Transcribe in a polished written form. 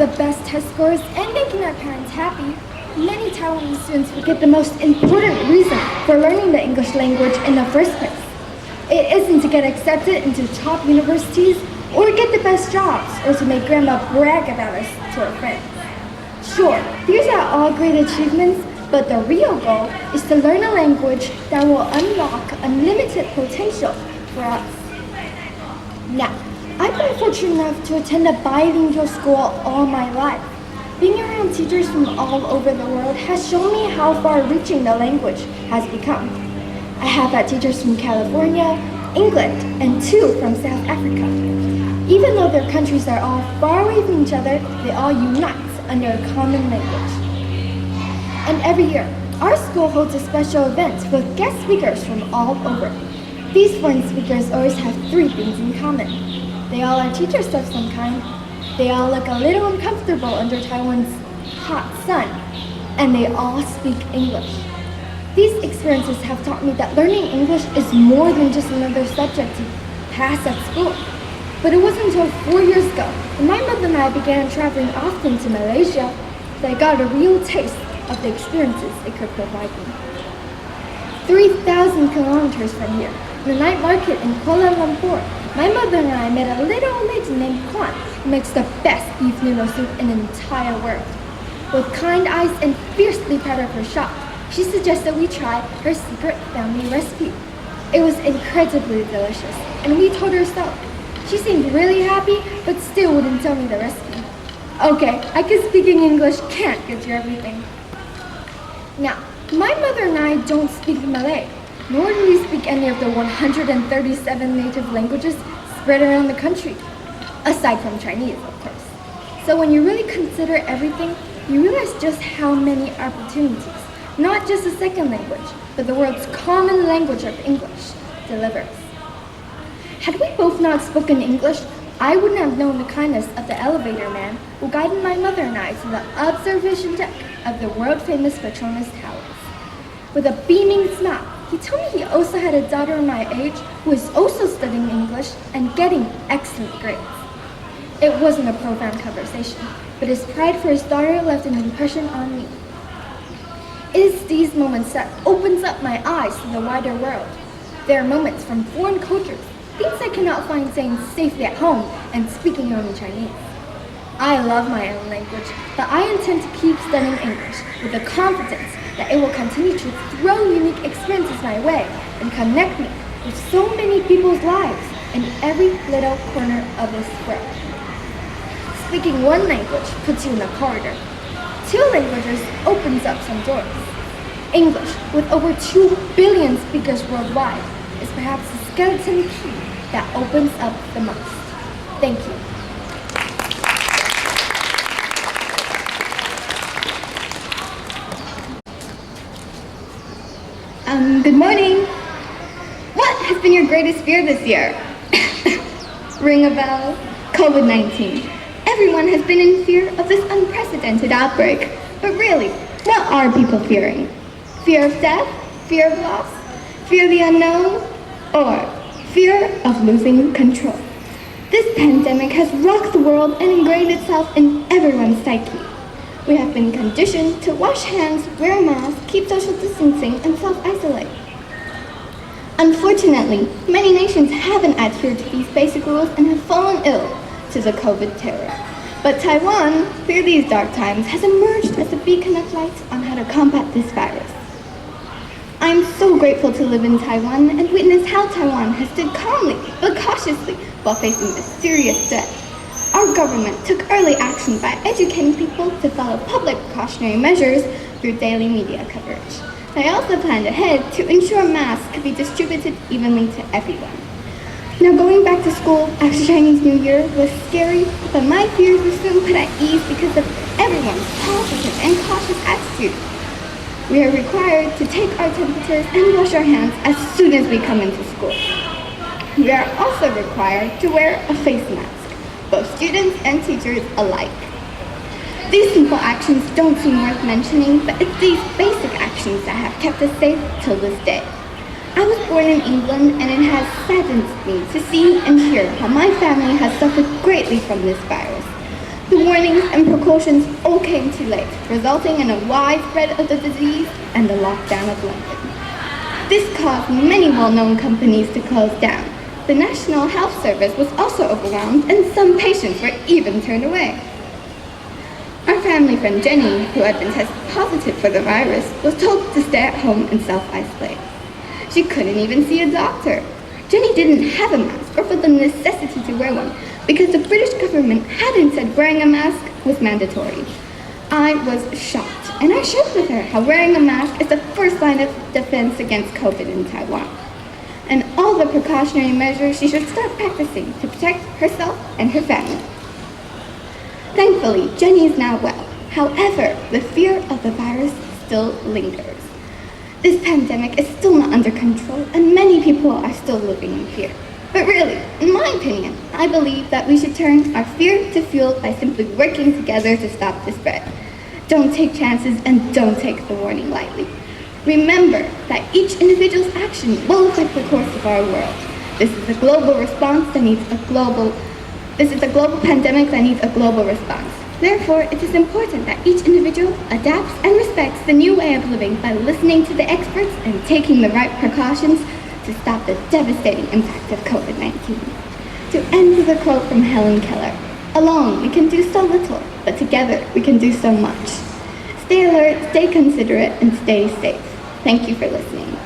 the best test scores and making our parents happy, many Taiwanese students forget the most important reason for learning the English language in the first place. It isn't to get accepted into top universities or get the best jobs or to make grandma brag about us to her friends. Sure, these are all great achievements, but the real goal is to learn a language that will unlock unlimited potential for us. Now, I've been fortunate enough to attend a bilingual school all my life. Being around teachers from all over the world has shown me how far-reaching the language has become. I have had teachers from California, England, and 2 from South Africa. Even though their countries are all far away from each other, they all unite under a common language. And every year, our school holds a special event with guest speakers from all over. These foreign speakers always have 3 things in common. They all are teachers of some kind. They all look a little uncomfortable under Taiwan's hot sun. And they all speak English. These experiences have taught me that learning English is more than just another subject to pass at school. But it wasn't until 4 years ago, when my mother and I began traveling often to Malaysia, that I got a real taste of the experiences it could provide me. 3,000 kilometers from here, in the night market in Kuala Lumpur, my mother and I met a little old lady named Kwan, who makes the best beef noodle soup in the entire world. With kind eyes and fiercely proud of her shop, she suggested we try her secret family recipe. It was incredibly delicious, and we told her so. She seemed really happy, but still wouldn't tell me the recipe. Okay, I guess speaking English can't get you everything. Now, my mother and I don't speak Malay, nor do we speak any of the 137 native languages spread around the country, aside from Chinese, of course. So when you really consider everything, you realize just how many opportunities, not just a second language, but the world's common language of English, delivers. Had we both not spoken English, I wouldn't have known the kindness of the elevator man who guided my mother and I to the observation deck of the world-famous Petronas Towers. With a beaming smile, he told me he also had a daughter my age who is also studying English and getting excellent grades. It wasn't a profound conversation, but his pride for his daughter left an impression on me. It is these moments that opens up my eyes to the wider world. There are moments from foreign cultures, things I cannot find saying safely at home and speaking only Chinese. I love my own language, but I intend to keep studying English with the confidence that it will continue to throw unique experiences my way and connect me with so many people's lives in every little corner of this world. Speaking one language puts you in a corridor. 2 languages opens up some doors. English, with over 2 billion speakers worldwide, is perhaps the skeleton key that opens up the most. Thank you. Good morning. What has been your greatest fear this year? Ring a bell? COVID-19. Everyone has been in fear of this unprecedented outbreak. But really, what are people fearing? Fear of death? Fear of loss? Fear of the unknown? Or fear of losing control? This pandemic has rocked the world and ingrained itself in everyone's psyche. We have been conditioned to wash hands, wear a mask, keep social distancing, and self-isolate. Unfortunately, many nations haven't adhered to these basic rules and have fallen ill to the COVID terror. But Taiwan, through these dark times, has emerged as a beacon of light on how to combat this virus. I'm so grateful to live in Taiwan and witness how Taiwan has stood calmly but cautiously while facing this serious threat. Our government took early action by educating people to follow public precautionary measures through daily media coverage. They also planned ahead to ensure masks could be distributed evenly to everyone. Now going back to school after Chinese New Year was scary, but my fears were soon put at ease because of everyone's positive and cautious attitude. We are required to take our temperatures and wash our hands as soon as we come into school. We are also required to wear a face mask, both students and teachers alike. These simple actions don't seem worth mentioning, but it's these basic actions that have kept us safe till this day. I was born in England, and it has saddened me to see and hear how my family has suffered greatly from this virus. The warnings and precautions all came too late, resulting in a widespread of the disease and the lockdown of London. This caused many well-known companies to close down. The National Health Service was also overwhelmed, and some patients were even turned away. Our family friend Jenny, who had been tested positive for the virus, was told to stay at home and self-isolate. She couldn't even see a doctor. Jenny didn't have a mask or felt the necessity to wear one because the British government hadn't said wearing a mask was mandatory. I was shocked, and I shared with her how wearing a mask is the first line of defense against COVID in Taiwan, and all the precautionary measures she should start practicing to protect herself and her family. Thankfully, Jenny is now well. However, the fear of the virus still lingers. This pandemic is still not under control, and many people are still living in fear. But really, in my opinion, I believe that we should turn our fear to fuel by simply working together to stop the spread. Don't take chances and don't take the warning lightly. Remember that each individual's action will affect the course of our world. This is a global pandemic that needs a global response. Therefore, it is important that each individual adapts and respects the new way of living by listening to the experts and taking the right precautions to stop the devastating impact of COVID-19. To end with a quote from Helen Keller, "Alone we can do so little, but together we can do so much." Stay alert, stay considerate, and stay safe. Thank you for listening.